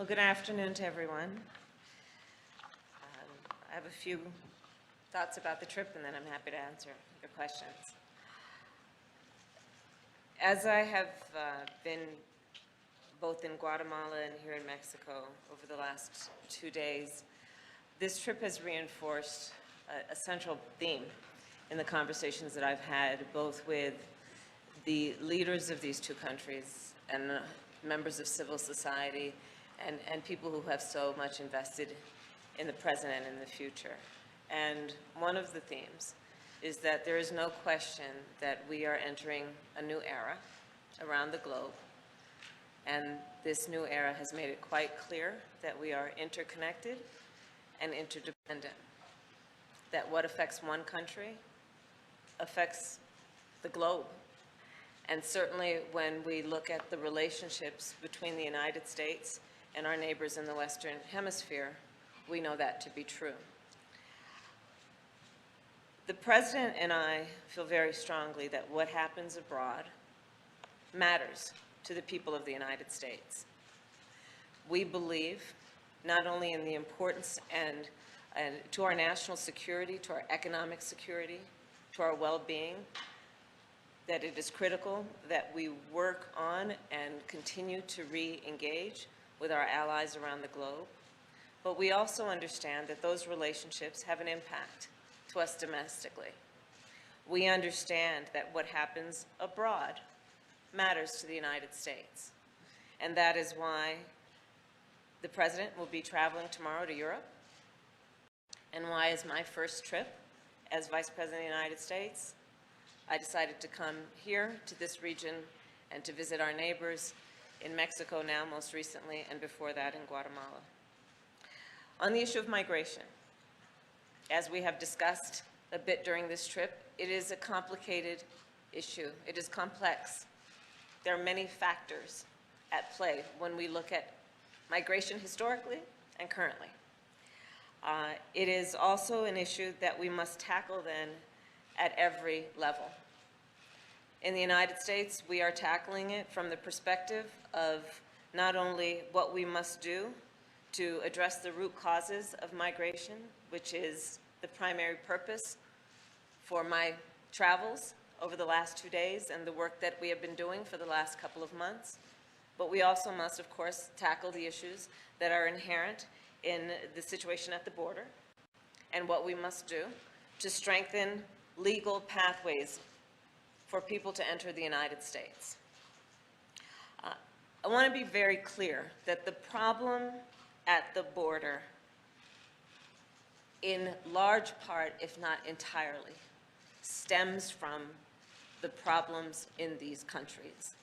Well, good afternoon to everyone. I have a few thoughts about the trip, and then I'm happy to answer your questions. As I have been both in Guatemala and here in Mexico over the last 2 days, this trip has reinforced a central theme in the conversations that I've had, both with the leaders of these two countries and members of civil society and people who have so much invested in the present and in the future. And one of the themes is that there is no question that we are entering a new era around the globe. And this new era has made it quite clear that we are interconnected and interdependent. That what affects one country affects the globe. And certainly when we look at the relationships between the United States and our neighbors in the Western Hemisphere, we know that to be true. The President and I feel very strongly that what happens abroad matters to the people of the United States. We believe not only in the importance and to our national security, to our economic security, to our well-being, that it is critical that we work on and continue to re-engage with our allies around the globe. But we also understand that those relationships have an impact to us domestically. We understand that what happens abroad matters to the United States. And that is why the President will be traveling tomorrow to Europe, and why, as my first trip as Vice President of the United States, I decided to come here to this region and to visit our neighbors in Mexico now, most recently, and before that in Guatemala. On the issue of migration, as we have discussed a bit during this trip, it is a complicated issue. It is complex. There are many factors at play when we look at migration historically and currently. It is also an issue that we must tackle then at every level. In the United States, we are tackling it from the perspective of not only what we must do to address the root causes of migration, which is the primary purpose for my travels over the last 2 days and the work that we have been doing for the last couple of months. But we also must, of course, tackle the issues that are inherent in the situation at the border and what we must do to strengthen legal pathways for people to enter the United States. I want to be very clear that the problem at the border, in large part, if not entirely, stems from the problems in these countries.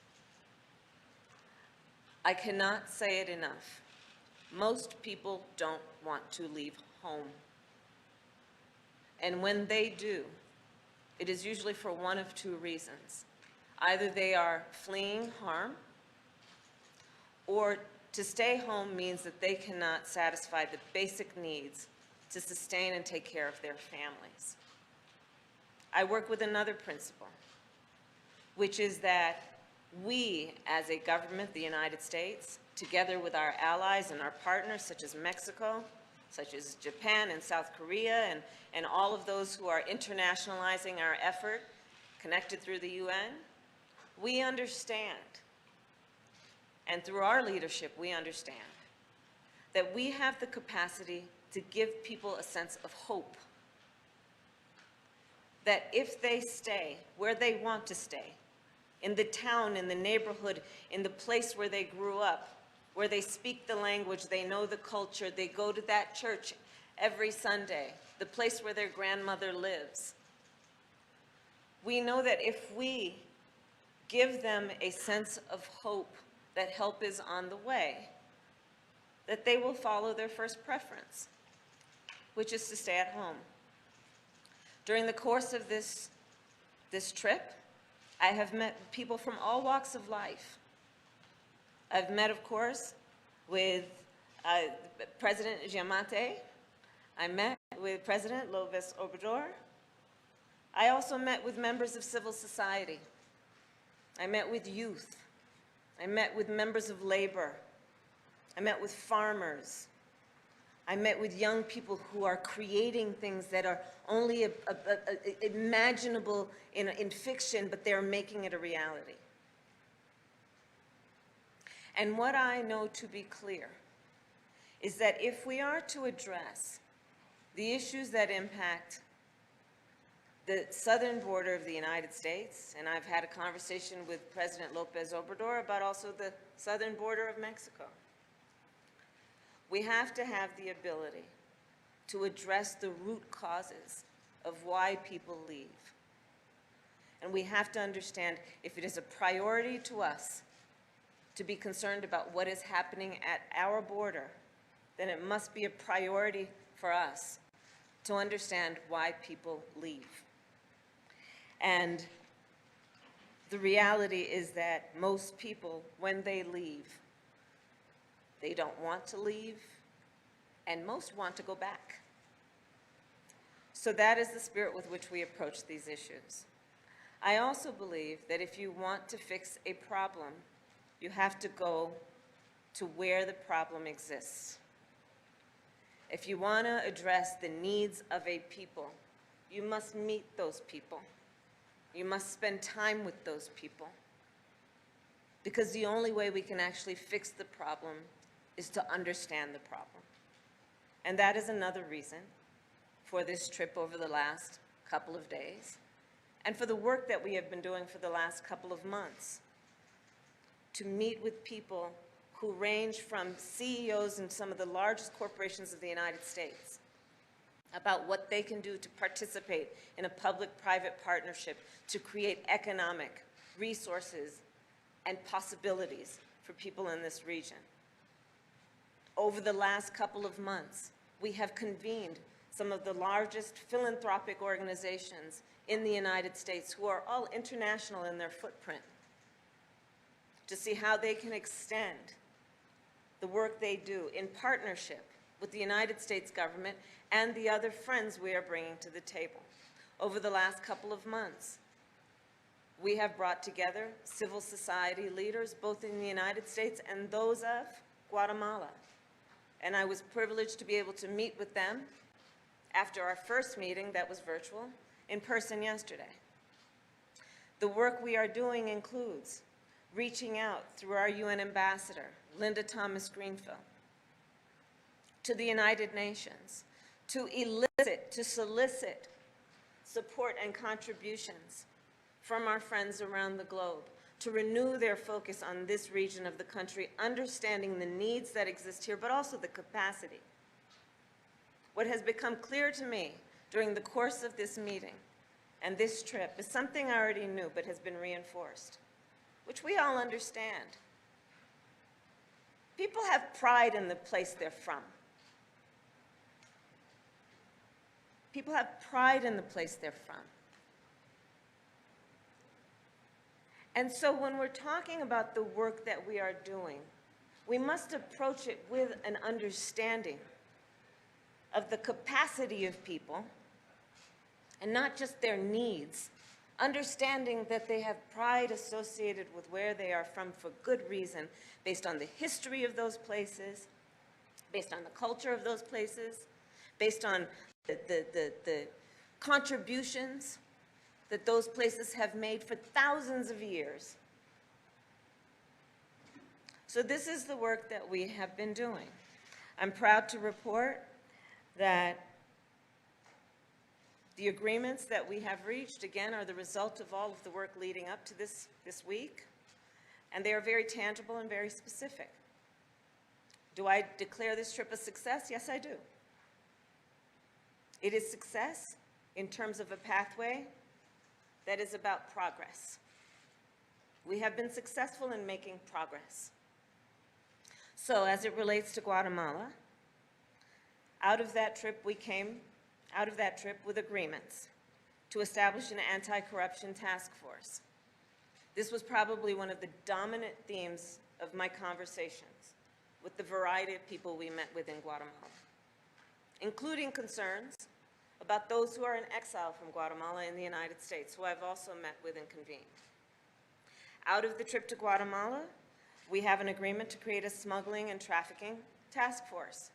I cannot say it enough. Most people don't want to leave home. And when they do, it is usually for one of two reasons. Either they are fleeing harm, or to stay home means that they cannot satisfy the basic needs to sustain and take care of their families. I work with another principle, which is that we, as a government, the United States, together with our allies and our partners, such as Mexico, such as Japan and South Korea, and all of those who are internationalizing our effort, connected through the UN, we understand, and through our leadership, we understand that we have the capacity to give people a sense of hope. That if they stay where they want to stay, in the town, in the neighborhood, in the place where they grew up, where they speak the language, they know the culture, they go to that church every Sunday, the place where their grandmother lives. We know that if we give them a sense of hope that help is on the way, that they will follow their first preference, which is to stay at home. During the course of this trip, I have met people from all walks of life. I've met, of course, with President Giammattei. I met with President López Obrador. I also met with members of civil society. I met with youth. I met with members of labor. I met with farmers. I met with young people who are creating things that are only imaginable in fiction, but they're making it a reality. And what I know to be clear is that if we are to address the issues that impact the southern border of the United States, and I've had a conversation with President Lopez Obrador about also the southern border of Mexico, we have to have the ability to address the root causes of why people leave. And we have to understand if it is a priority to us to be concerned about what is happening at our border, then it must be a priority for us to understand why people leave. And the reality is that most people, when they leave, they don't want to leave, and most want to go back. So that is the spirit with which we approach these issues. I also believe that if you want to fix a problem, you have to go to where the problem exists. If you want to address the needs of a people, you must meet those people. You must spend time with those people. Because the only way we can actually fix the problem is to understand the problem. And that is another reason for this trip over the last couple of days, and for the work that we have been doing for the last couple of months, to meet with people who range from CEOs in some of the largest corporations of the United States about what they can do to participate in a public-private partnership to create economic resources and possibilities for people in this region. Over the last couple of months, we have convened some of the largest philanthropic organizations in the United States who are all international in their footprint to see how they can extend the work they do in partnership with the United States government and the other friends we are bringing to the table. Over the last couple of months, we have brought together civil society leaders, both in the United States and those of Guatemala. And I was privileged to be able to meet with them after our first meeting that was virtual, in person yesterday. The work we are doing includes reaching out through our UN ambassador, Linda Thomas-Greenfield, to the United Nations, to solicit support and contributions from our friends around the globe, to renew their focus on this region of the country, understanding the needs that exist here, but also the capacity. What has become clear to me during the course of this meeting and this trip is something I already knew, but has been reinforced, which we all understand. People have pride in the place they're from. People have pride in the place they're from. And so when we're talking about the work that we are doing, we must approach it with an understanding of the capacity of people, and not just their needs, understanding that they have pride associated with where they are from for good reason, based on the history of those places, based on the culture of those places, based on the contributions that those places have made for thousands of years. So this is the work that we have been doing. I'm proud to report that the agreements that we have reached, again, are the result of all of the work leading up to this week, and they are very tangible and very specific. Do I declare this trip a success? Yes, I do. It is success in terms of a pathway that is about progress. We have been successful in making progress. So as it relates to Guatemala, out of that trip we came with agreements to establish an anti-corruption task force. This was probably one of the dominant themes of my conversations with the variety of people we met with in Guatemala, including concerns about those who are in exile from Guatemala in the United States, who I've also met with and convened. Out of the trip to Guatemala, We have an agreement to create a smuggling and trafficking task force.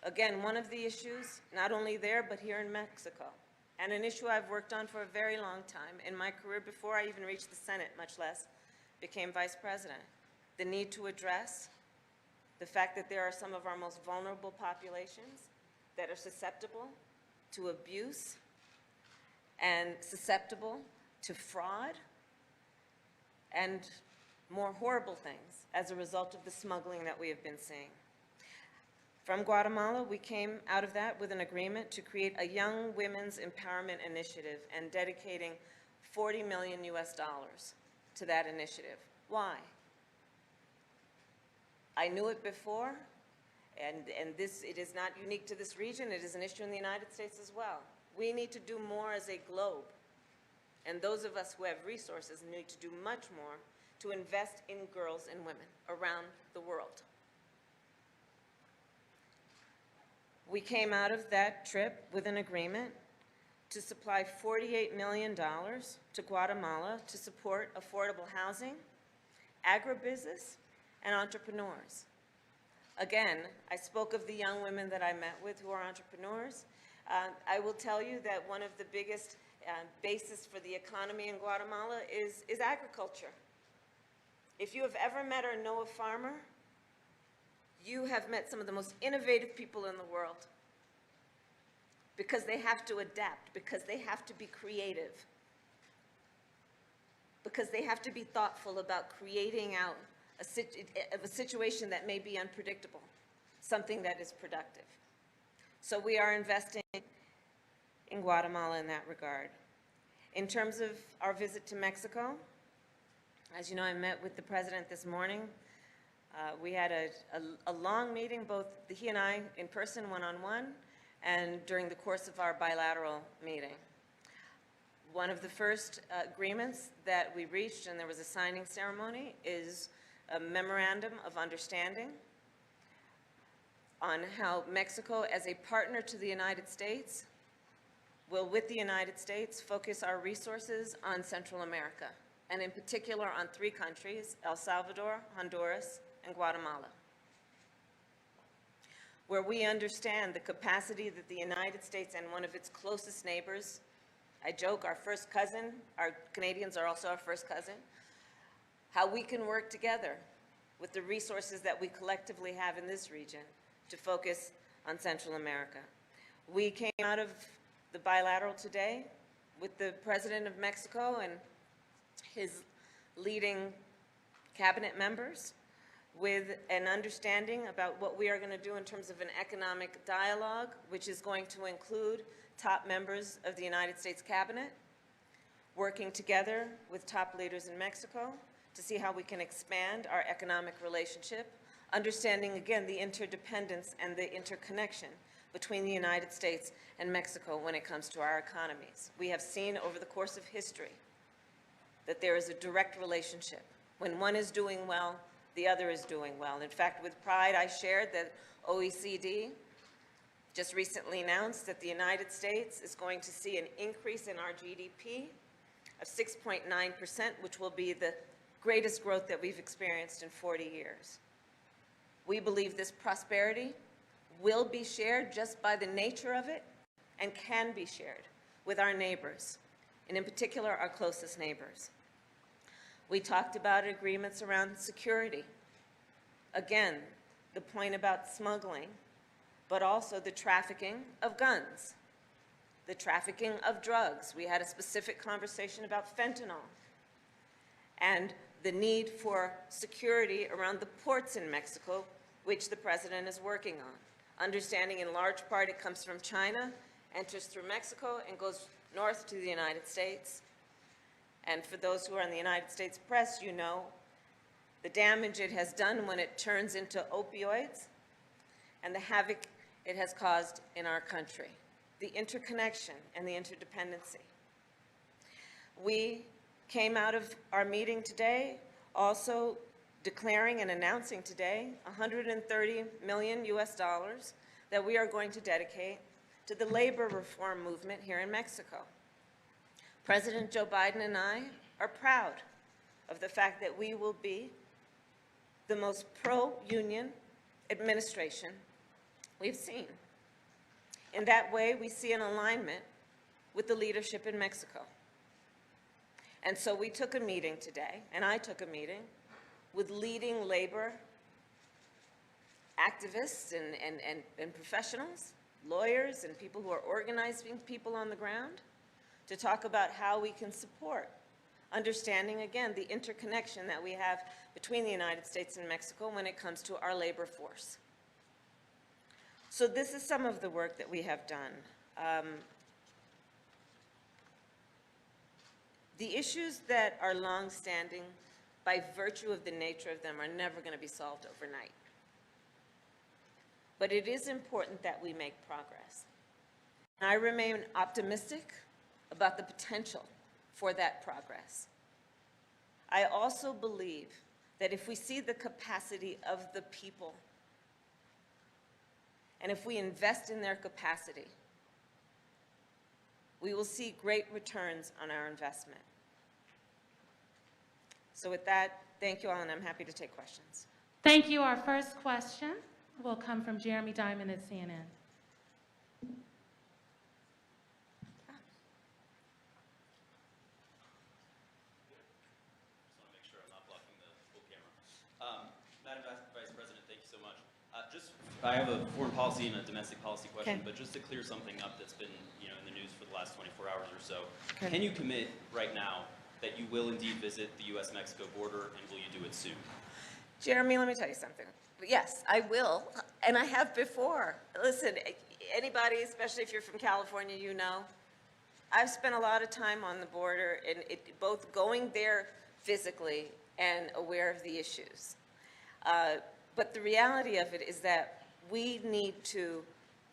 Again, one of the issues, not only there, but here in Mexico, and an issue I've worked on for a very long time in my career before I even reached the Senate, much less became vice president. The need to address the fact that there are some of our most vulnerable populations that are susceptible to abuse and susceptible to fraud and more horrible things as a result of the smuggling that we have been seeing. From Guatemala, we came out of that with an agreement to create a young women's empowerment initiative and dedicating $40 million to that initiative. Why? I knew it before, and it is not unique to this region. It is an issue in the United States as well. We need to do more as a globe, and those of us who have resources need to do much more to invest in girls and women around the world. We came out of that trip with an agreement to supply $48 million to Guatemala to support affordable housing, agribusiness, and entrepreneurs. Again, I spoke of the young women that I met with who are entrepreneurs. I will tell you that one of the biggest bases for the economy in Guatemala is agriculture. If you have ever met or know a farmer, you have met some of the most innovative people in the world, because they have to adapt, because they have to be creative, because they have to be thoughtful about creating out a situation that may be unpredictable, something that is productive. So we are investing in Guatemala in that regard. In terms of our visit to Mexico, as you know, I met with the president this morning. We had a long meeting, both he and I in person, one-on-one, and during the course of our bilateral meeting. One of the first agreements that we reached, and there was a signing ceremony, is a memorandum of understanding on how Mexico, as a partner to the United States, will, with the United States, focus our resources on Central America, and in particular on 3 countries, El Salvador, Honduras, and Guatemala, where we understand the capacity that the United States and one of its closest neighbors, I joke, our first cousin, our Canadians are also our first cousin, how we can work together with the resources that we collectively have in this region to focus on Central America. We came out of the bilateral today with the President of Mexico and his leading cabinet members with an understanding about what we are going to do in terms of an economic dialogue, which is going to include top members of the United States cabinet, working together with top leaders in Mexico to see how we can expand our economic relationship, understanding, again, the interdependence and the interconnection between the United States and Mexico when it comes to our economies. We have seen over the course of history that there is a direct relationship. When one is doing well, the other is doing well. In fact, with pride, I shared that OECD just recently announced that the United States is going to see an increase in our GDP of 6.9%, which will be the greatest growth that we've experienced in 40 years. We believe this prosperity will be shared just by the nature of it and can be shared with our neighbors, and in particular, our closest neighbors. We talked about agreements around security. Again, the point about smuggling, but also the trafficking of guns, the trafficking of drugs. We had a specific conversation about fentanyl and the need for security around the ports in Mexico, which the president is working on. Understanding in large part it comes from China, enters through Mexico, and goes north to the United States. And for those who are in the United States press, you know the damage it has done when it turns into opioids and the havoc it has caused in our country, the interconnection and the interdependency. We came out of our meeting today also declaring and announcing today $130 million that we are going to dedicate to the labor reform movement here in Mexico. President Joe Biden and I are proud of the fact that we will be the most pro-union administration we've seen. In that way, we see an alignment with the leadership in Mexico. And so we took a meeting today, and I took a meeting with leading labor activists and professionals, lawyers, and people who are organizing people on the ground to talk about how we can support, understanding, again, the interconnection that we have between the United States and Mexico when it comes to our labor force. So this is some of the work that we have done. The issues that are long-standing, by virtue of the nature of them, are never going to be solved overnight. But it is important that we make progress. And I remain optimistic about the potential for that progress. I also believe that if we see the capacity of the people, and if we invest in their capacity, we will see great returns on our investment. So with that, thank you all, and I'm happy to take questions. Thank you. Our first question will come from Jeremy Diamond at CNN. Madam Vice President, thank you so much. I have a foreign policy and a domestic policy question, Okay. but just to clear something up that's been, in the news for the last 24 hours or so. Okay. Can you commit right now that you will indeed visit the U.S.-Mexico border, and will you do it soon? Jeremy, let me tell you something. Yes, I will, and I have before. Listen, anybody, especially if you're from California, you know, I've spent a lot of time on the border, and both going there physically and aware of the issues. But the reality of it is that we need to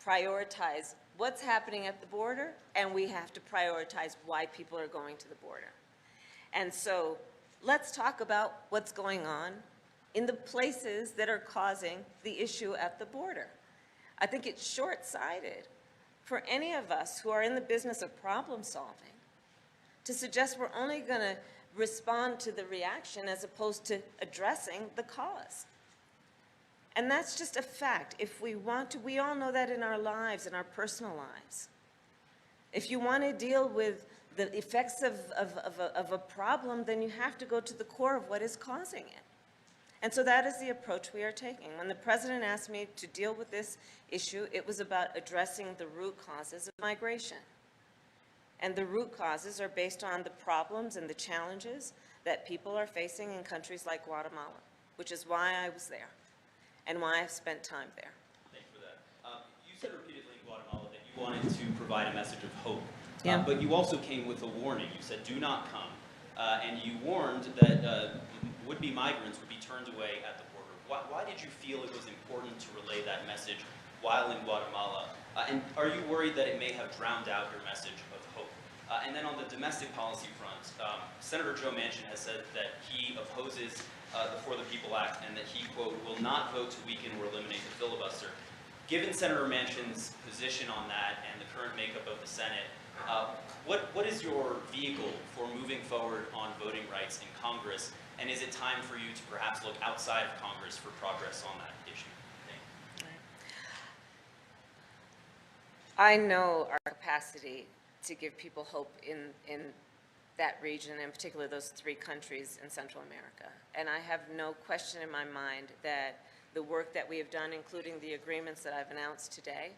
prioritize what's happening at the border, and we have to prioritize why people are going to the border. And so let's talk about what's going on in the places that are causing the issue at the border. I think it's short-sighted for any of us who are in the business of problem solving to suggest we're only going to respond to the reaction as opposed to addressing the cause. And that's just a fact. If we want to, we all know that in our lives, in our personal lives. If you want to deal with the effects of a problem, then you have to go to the core of what is causing it. And so that is the approach we are taking. When the president asked me to deal with this issue, it was about addressing the root causes of migration. And the root causes are based on the problems and the challenges that people are facing in countries like Guatemala, which is why I was there and why I've spent time there. Thank you for that. You said repeatedly in Guatemala that you wanted to provide a message of hope. Yeah. But you also came with a warning. You said, do not come. And you warned that would-be migrants would be turned away at the border. Why did you feel it was important to relay that message while in Guatemala? And are you worried that it may have drowned out your message of hope? And then on the domestic policy front, Senator Joe Manchin has said that he opposes the For the People Act and that he, quote, will not vote to weaken or eliminate the filibuster. Given Senator Manchin's position on that and the current makeup of the Senate, what is your vehicle for moving forward on voting rights in Congress? And is it time for you to perhaps look outside of Congress for progress on that issue? Thank you. I know our capacity to give people hope in that region, in particular those three countries in Central America. And I have no question in my mind that the work that we have done, including the agreements that I've announced today,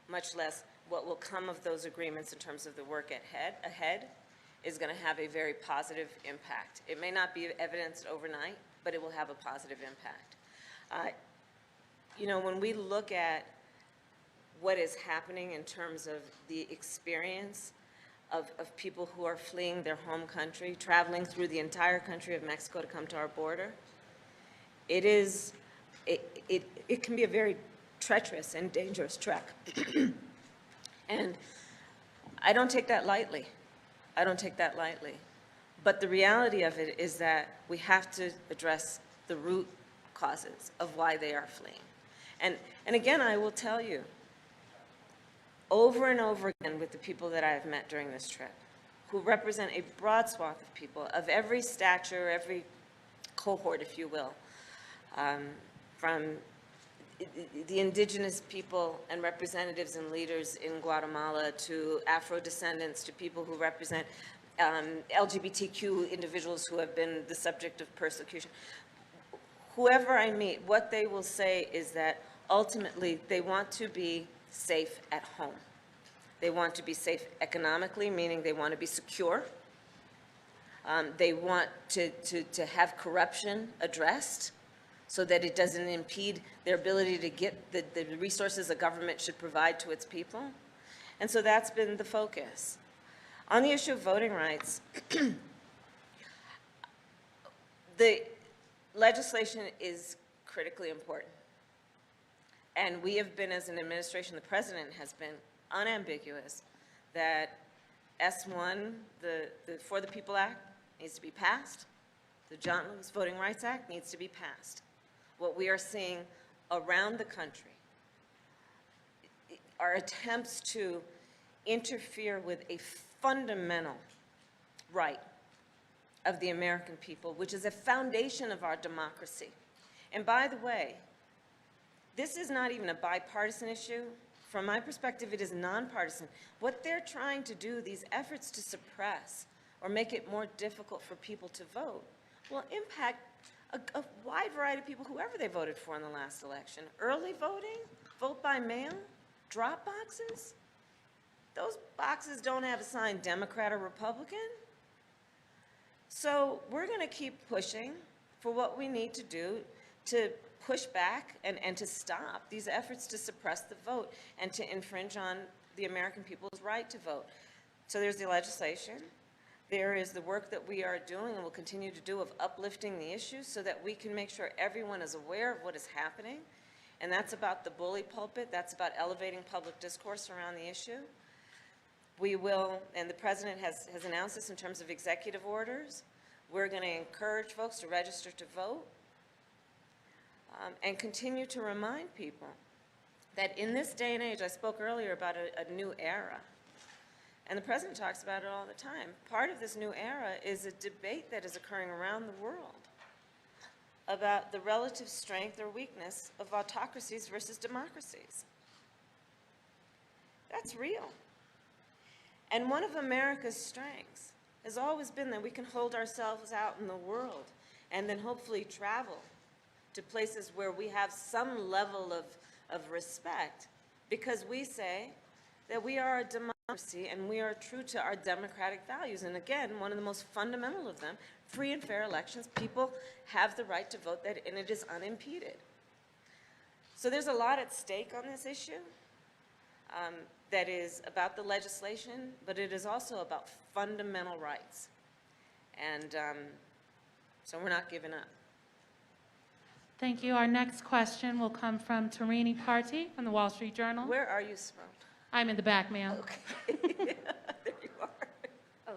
much less what will come of those agreements in terms of the work ahead, is going to have a very positive impact. It may not be evidenced overnight, but it will have a positive impact. When we look at what is happening in terms of the experience of people who are fleeing their home country, traveling through the entire country of Mexico to come to our border, it can be a very treacherous and dangerous trek. And I don't take that lightly. I don't take that lightly. But the reality of it is that we have to address the root causes of why they are fleeing. And again, I will tell you, over and over again with the people that I have met during this trip, who represent a broad swath of people of every stature, every cohort, if you will, from the indigenous people and representatives and leaders in Guatemala to Afro-descendants to people who represent LGBTQ individuals who have been the subject of persecution. Whoever I meet, what they will say is that ultimately they want to be safe at home. They want to be safe economically, meaning they want to be secure. They want to have corruption addressed so that it doesn't impede their ability to get the resources a government should provide to its people. And so that's been the focus. On the issue of voting rights, the legislation is critically important. And we have been, as an administration, the president has been unambiguous that S1, the For the People Act, needs to be passed. The John Lewis Voting Rights Act needs to be passed. What we are seeing around the country are attempts to interfere with a fundamental right of the American people, which is a foundation of our democracy. And by the way, this is not even a bipartisan issue. From my perspective, it is nonpartisan. What they're trying to do, these efforts to suppress or make it more difficult for people to vote, will impact a wide variety of people, whoever they voted for in the last election. Early voting, vote by mail, drop boxes. Those boxes don't have a sign Democrat or Republican. So we're going to keep pushing for what we need to do to push back and to stop these efforts to suppress the vote and to infringe on the American people's right to vote. So there's the legislation. There is the work that we are doing and will continue to do of uplifting the issues so that we can make sure everyone is aware of what is happening. And that's about the bully pulpit. That's about elevating public discourse around the issue. We will, and the president has announced this in terms of executive orders, we're going to encourage folks to register to vote and continue to remind people that in this day and age, I spoke earlier about a new era. And the president talks about it all the time. Part of this new era is a debate that is occurring around the world about the relative strength or weakness of autocracies versus democracies. That's real. And one of America's strengths has always been that we can hold ourselves out in the world and then hopefully travel to places where we have some level of respect because we say that we are a democracy and we are true to our democratic values. And again, one of the most fundamental of them, free and fair elections. People have the right to vote, and it is unimpeded. So there's a lot at stake on this issue that is about the legislation, but it is also about fundamental rights. And so we're not giving up. Thank you. Our next question will come from Tarini Party from the Wall Street Journal. Where are you, Simone? I'm in the back, ma'am. Okay. There you are. Oh.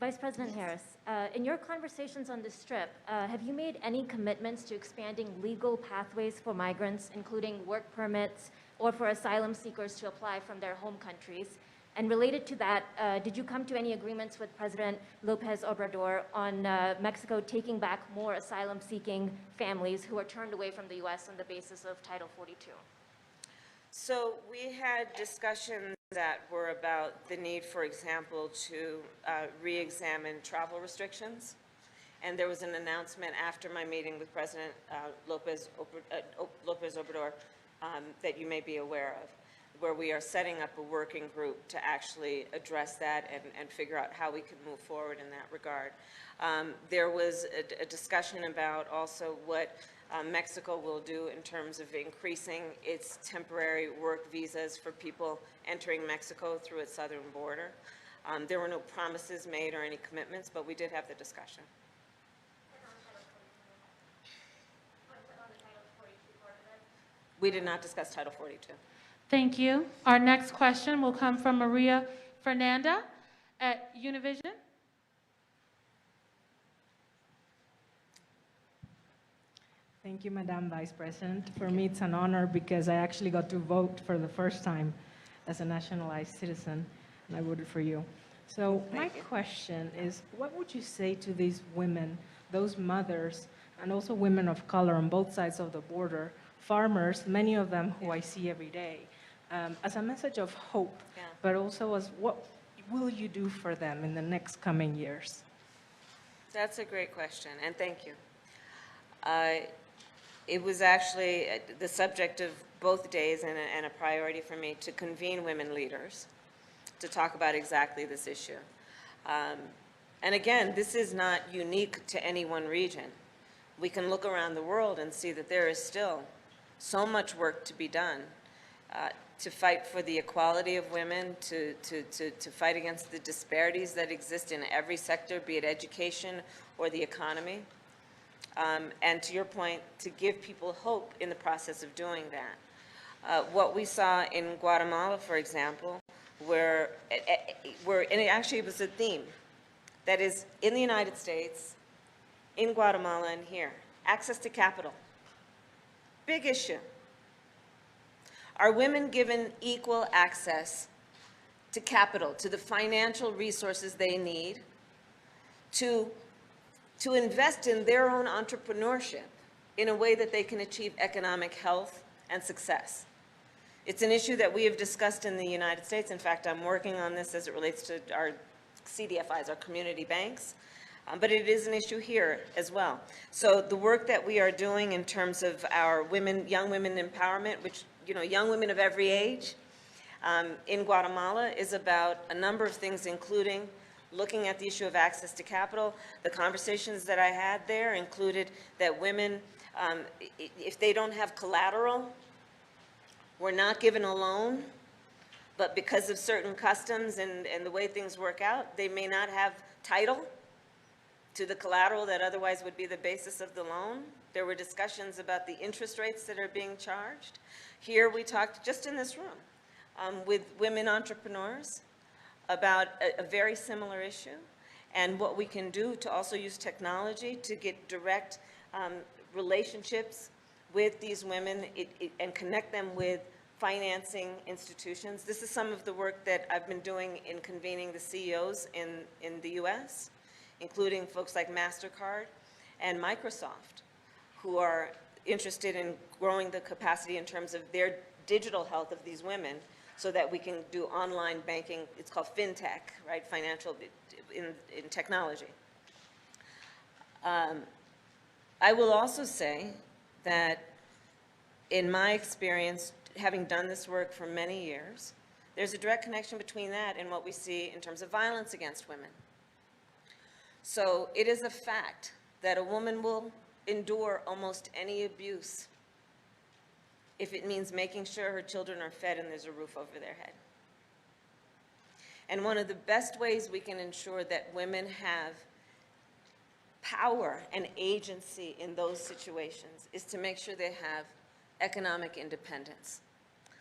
Vice President Harris, in your conversations on this Strip, have you made any commitments to expanding legal pathways for migrants, including work permits, or for asylum seekers to apply from their home countries? And related to that, did you come to any agreements with President Lopez Obrador on Mexico taking back more asylum-seeking families who are turned away from the U.S. on the basis of Title 42? So we had discussions that were about the need, for example, to re-examine travel restrictions. And there was an announcement after my meeting with President Lopez Obrador that you may be aware of, where we are setting up a working group to actually address that and figure out how we can move forward in that regard. There was a discussion about also what Mexico will do in terms of increasing its temporary work visas for people entering Mexico through its southern border. There were no promises made or any commitments, but we did have the discussion. We did not discuss Title 42. Thank you. Our next question will come from Maria Fernanda at Univision. Thank you, Madam Vice President. For me, it's an honor because I actually got to vote for the first time as a nationalized citizen, and I voted for you. So my question is, what would you say to these women, those mothers and also women of color on both sides of the border, farmers, many of them who I see every day, as a message of hope, Yeah. but also as what will you do for them in the next coming years? That's a great question, and thank you. It was actually the subject of both days and a priority for me to convene women leaders to talk about exactly this issue. And again, this is not unique to any one region. We can look around the world and see that there is still so much work to be done to fight for the equality of women, to fight against the disparities that exist in every sector, be it education or the economy. And to your point, to give people hope in the process of doing that. What we saw in Guatemala, for example, where and it actually was a theme, that is in the United States, in Guatemala and here, access to capital. Big issue. Are women given equal access to capital, to the financial resources they need to invest in their own entrepreneurship in a way that they can achieve economic health and success? It's an issue that we have discussed in the United States. In fact, I'm working on this as it relates to our CDFIs, our community banks. But it is an issue here as well. So the work that we are doing in terms of our young women empowerment, which, young women of every age in Guatemala, is about a number of things, including looking at the issue of access to capital. The conversations that I had there included that women, if they don't have collateral, were not given a loan, but because of certain customs and the way things work out, they may not have title to the collateral that otherwise would be the basis of the loan. There were discussions about the interest rates that are being charged. Here we talked, just in this room, with women entrepreneurs about a very similar issue and what we can do to also use technology to get direct relationships with these women and connect them with financing institutions. This is some of the work that I've been doing in convening the CEOs in the US, including folks like MasterCard and Microsoft, who are interested in growing the capacity in terms of their digital health of these women so that we can do online banking. It's called fintech, right? Financial in technology. I will also say that in my experience, having done this work for many years, there's a direct connection between that and what we see in terms of violence against women. So it is a fact that a woman will endure almost any abuse if it means making sure her children are fed and there's a roof over their head. And one of the best ways we can ensure that women have power and agency in those situations is to make sure they have economic independence,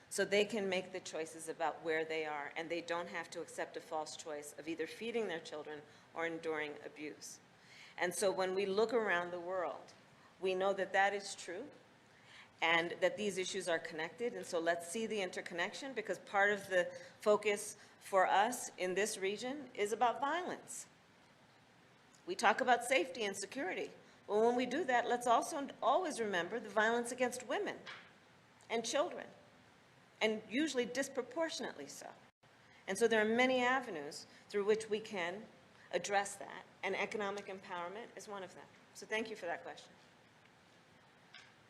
so they can make the choices about where they are and they don't have to accept a false choice of either feeding their children or enduring abuse. And so when we look around the world, we know that that is true and that these issues are connected. And so let's see the interconnection, because part of the focus for us in this region is about violence. We talk about safety and security. Well, when we do that, let's also always remember the violence against women and children, and usually disproportionately so. And so there are many avenues through which we can address that, and economic empowerment is one of them. So thank you for that question.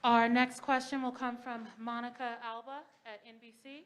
Our next question will come from Monica Alba at NBC.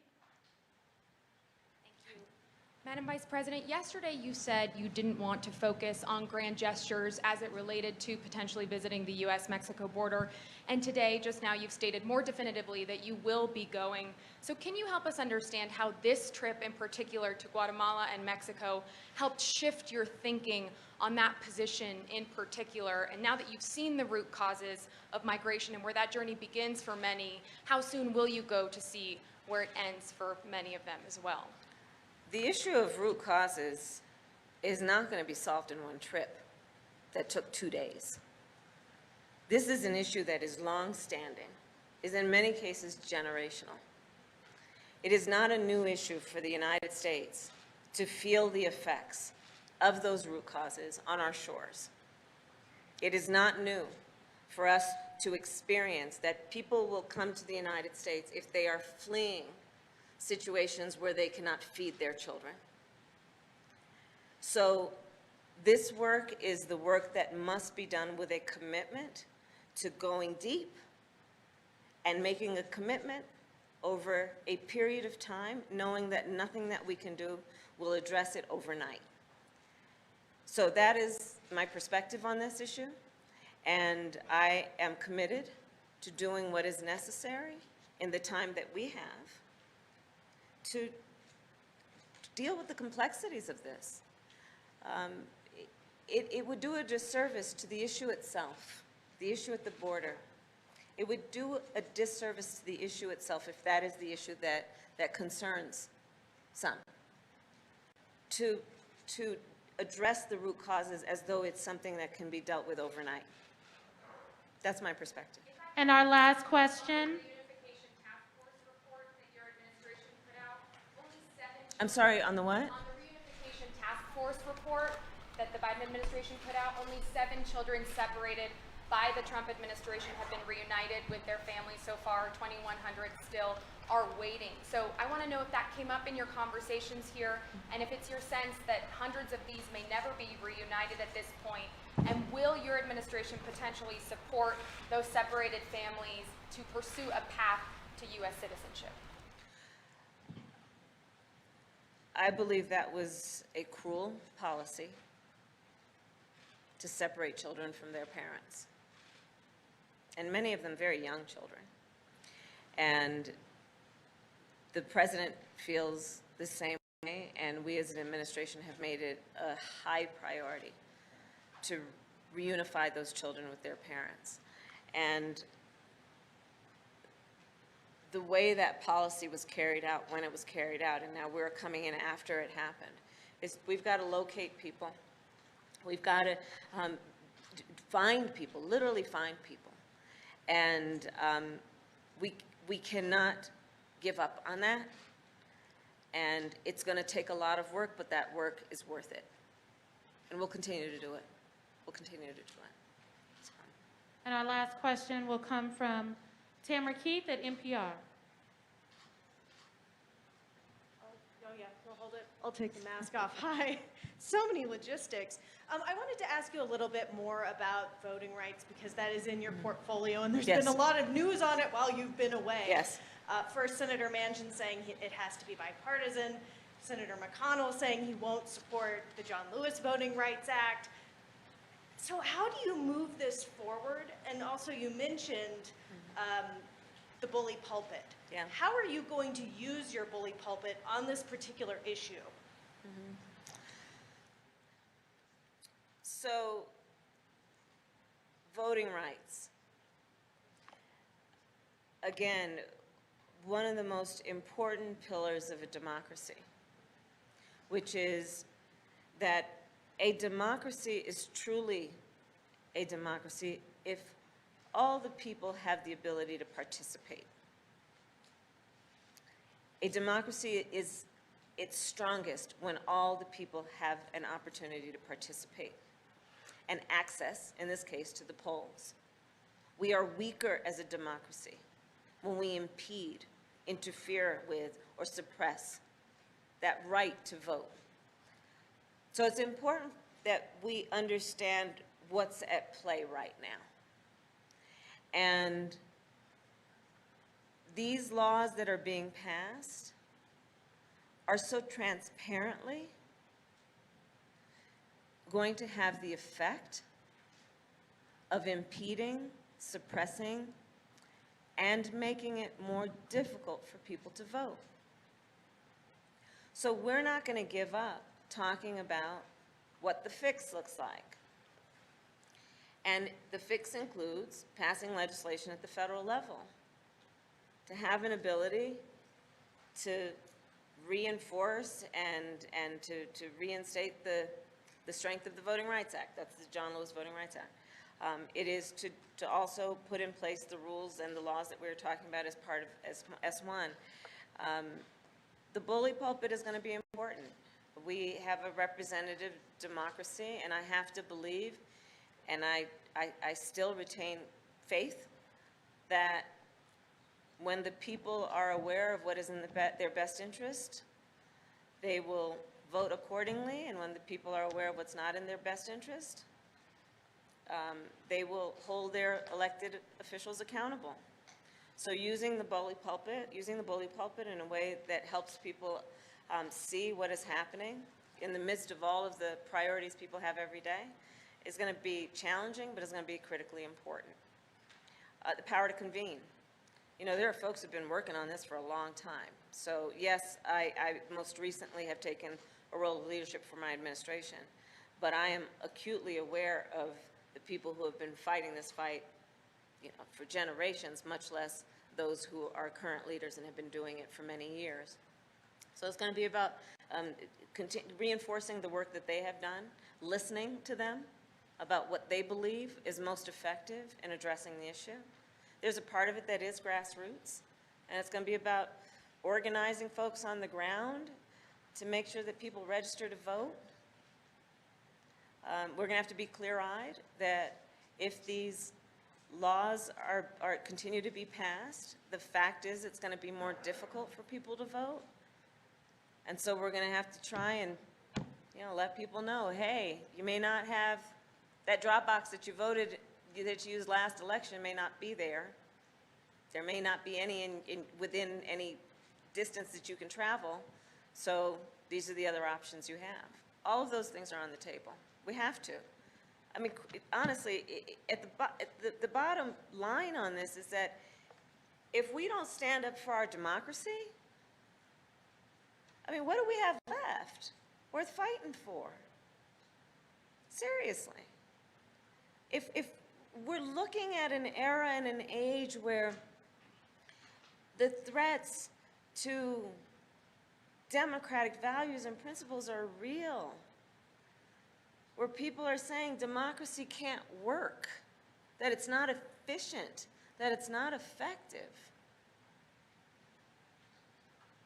Madam Vice President, yesterday you said you didn't want to focus on grand gestures as it related to potentially visiting the U.S.-Mexico border, and today, just now, you've stated more definitively that you will be going. So can you help us understand how this trip in particular to Guatemala and Mexico helped shift your thinking on that position in particular? And now that you've seen the root causes of migration and where that journey begins for many, how soon will you go to see where it ends for many of them as well? The issue of root causes is not going to be solved in one trip that took 2 days. This is an issue that is long-standing, is in many cases generational. It is not a new issue for the United States to feel the effects of those root causes on our shores. It is not new for us to experience that people will come to the United States if they are fleeing situations where they cannot feed their children. So this work is the work that must be done with a commitment to going deep and making a commitment over a period of time, knowing that nothing that we can do will address it overnight. So that is my perspective on this issue, and I am committed to doing what is necessary in the time that we have to deal with the complexities of this. It would do a disservice to the issue itself, the issue at the border. It would do a disservice to the issue itself if that is the issue that concerns some. To address the root causes as though it's something that can be dealt with overnight. That's my perspective. And our last question. I'm sorry, on the what? On the reunification task force report that the Biden administration put out, only 7 children separated by the Trump administration have been reunited with their families so far. 2,100 still are waiting. So I want to know if that came up in your conversations here, and if it's your sense that hundreds of these may never be reunited at this point, and will your administration potentially support those separated families to pursue a path to U.S. citizenship? I believe that was a cruel policy to separate children from their parents, and many of them very young children. And the president feels the same way, and we as an administration have made it a high priority to reunify those children with their parents. And the way that policy was carried out, when it was carried out, and now we're coming in after it happened, is we've got to locate people. We've got to find people, literally find people. And we cannot give up on that. And it's going to take a lot of work, but that work is worth it. And we'll continue to do it. We'll continue to do it. So. And our last question will come from Tamara Keith at NPR. Oh, yeah, we'll hold it. I'll take the mask off. Hi. So many logistics. I wanted to ask you a little bit more about voting rights, because that is in your portfolio, and there's been a lot of news on it while you've been away. Yes. First, Senator Manchin saying it has to be bipartisan. Senator McConnell saying he won't support the John Lewis Voting Rights Act. So how do you move this forward? And also, you mentioned the bully pulpit. Yeah. How are you going to use your bully pulpit on this particular issue? So, voting rights. Again, one of the most important pillars of a democracy, which is that a democracy is truly a democracy if all the people have the ability to participate. A democracy is its strongest when all the people have an opportunity to participate and access, in this case, to the polls. We are weaker as a democracy when we impede, interfere with, or suppress that right to vote. So it's important that we understand what's at play right now. And these laws that are being passed are so transparently going to have the effect of impeding, suppressing, and making it more difficult for people to vote. So we're not going to give up talking about what the fix looks like. And the fix includes passing legislation at the federal level to have an ability to reinforce and to reinstate the strength of the Voting Rights Act. That's the John Lewis Voting Rights Act. It is to also put in place the rules and the laws that we were talking about as part of S1. The bully pulpit is going to be important. We have a representative democracy, and I have to believe And I still retain faith that when the people are aware of what is in their best interest, they will vote accordingly, and when the people are aware of what's not in their best interest, they will hold their elected officials accountable. So using the bully pulpit in a way that helps people see what is happening in the midst of all of the priorities people have every day is going to be challenging, but it's going to be critically important. The power to convene. You know, there are folks who have been working on this for a long time. So yes, I most recently have taken a role of leadership for my administration, but I am acutely aware of the people who have been fighting this fight, you know, for generations, much less those who are current leaders and have been doing it for many years. So it's going to be about reinforcing the work that they have done, listening to them about what they believe is most effective in addressing the issue. There's a part of it that is grassroots, and it's going to be about organizing folks on the ground to make sure that people register to vote. We're going to have to be clear-eyed that if these laws continue to be passed, the fact is it's going to be more difficult for people to vote. And so we're going to have to try and, you know, let people know, hey, you may not have that drop box that you used last election may not be there. There may not be any within any distance that you can travel. So these are the other options you have. All of those things are on the table. We have to. I mean, honestly, the bottom line on this is that if we don't stand up for our democracy, I mean, what do we have left worth fighting for? Seriously. If we're looking at an era and an age where the threats to democratic values and principles are real, where people are saying democracy can't work, that it's not efficient, that it's not effective,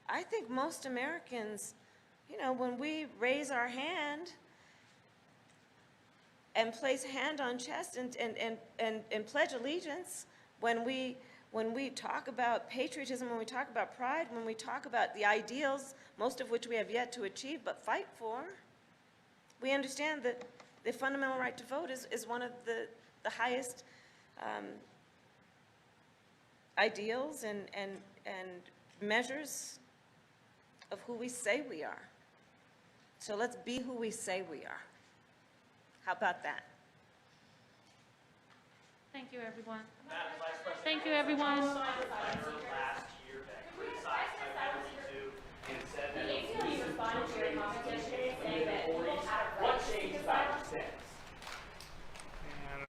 I think most Americans, you know, when we raise our hand and place hand on chest and pledge allegiance, when we talk about patriotism, when we talk about pride, when we talk about the ideals, most of which we have yet to achieve but fight for, we understand that the fundamental right to vote is one of the highest ideals and measures of who we say we are. So let's be who we say we are. How about that? Thank you, everyone. Madam Vice President, Thank you, everyone. last year that criticized Title 42 and said that it was